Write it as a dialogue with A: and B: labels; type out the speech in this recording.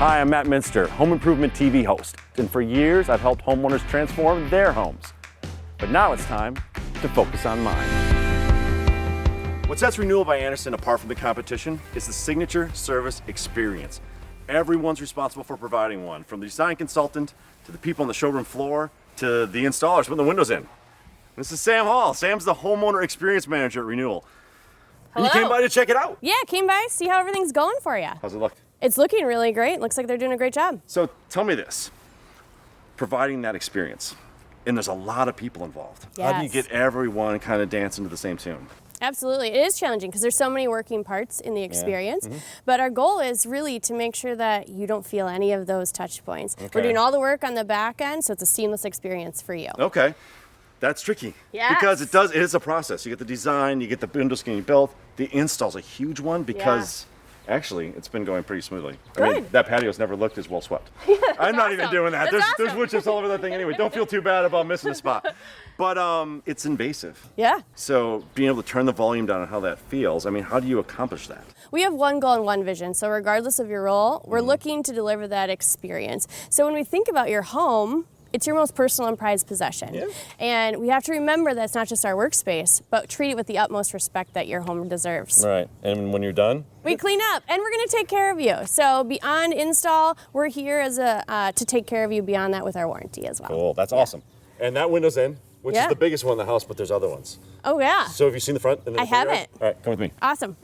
A: Hi, I'm Matt Muenster, home improvement TV host, and for years I've helped homeowners transform their homes. But now it's time to focus on mine. What sets Renewal by Andersen apart from the competition is the signature service experience. Everyone's responsible for providing one, from the design consultant to the people on the showroom floor to the installers putting the windows in. This is Sam Hall. Sam's the Homeowner Experience Manager at Renewal.
B: Hello.
A: And you came by to check it out.
B: Yeah, came by, see how everything's going for you.
A: How's it look?
B: It's looking really great. Looks like they're doing a great job.
A: So tell me this, providing that experience, and there's a lot of people involved.
B: Yes.
A: How do you get everyone kind of dancing to the same tune?
B: Absolutely. It is challenging because there's so many working parts in the experience. But our goal is really to make sure that you don't feel any of those touch points.
A: Okay.
B: We're doing all the work on the back end, so it's a seamless experience for you.
A: Okay, that's tricky.
B: Yes.
A: Because it is a process. You get the design, you get the windows getting built. The install's a huge one because actually it's been going pretty smoothly. I mean,
B: Good.
A: that patio's never looked as well swept. I'm not even
B: awesome.
A: doing that.
B: That's
A: There's
B: awesome.
A: wood chips all over that thing anyway. Don't feel too bad about missing a spot. But it's invasive.
B: Yeah.
A: So being able to turn the volume down on how that feels, I mean, how do you accomplish that?
B: We have one goal and one vision. So regardless of your role, we're looking to deliver that experience. So when we think about your home, it's your most personal and prized possession.
A: Yeah.
B: And we have to remember that it's not just our workspace, but treat it with the utmost respect that your home deserves.
A: Right, and when you're done?
B: We clean up, and we're going to take care of you. So beyond install, we're here as to take care of you beyond that with our warranty as well.
A: Cool, that's awesome. And that window's in, which is the biggest one in the house, but there's other ones.
B: Oh yeah.
A: So have you seen the front?
B: I haven't.
A: All right, come with me.
B: Awesome.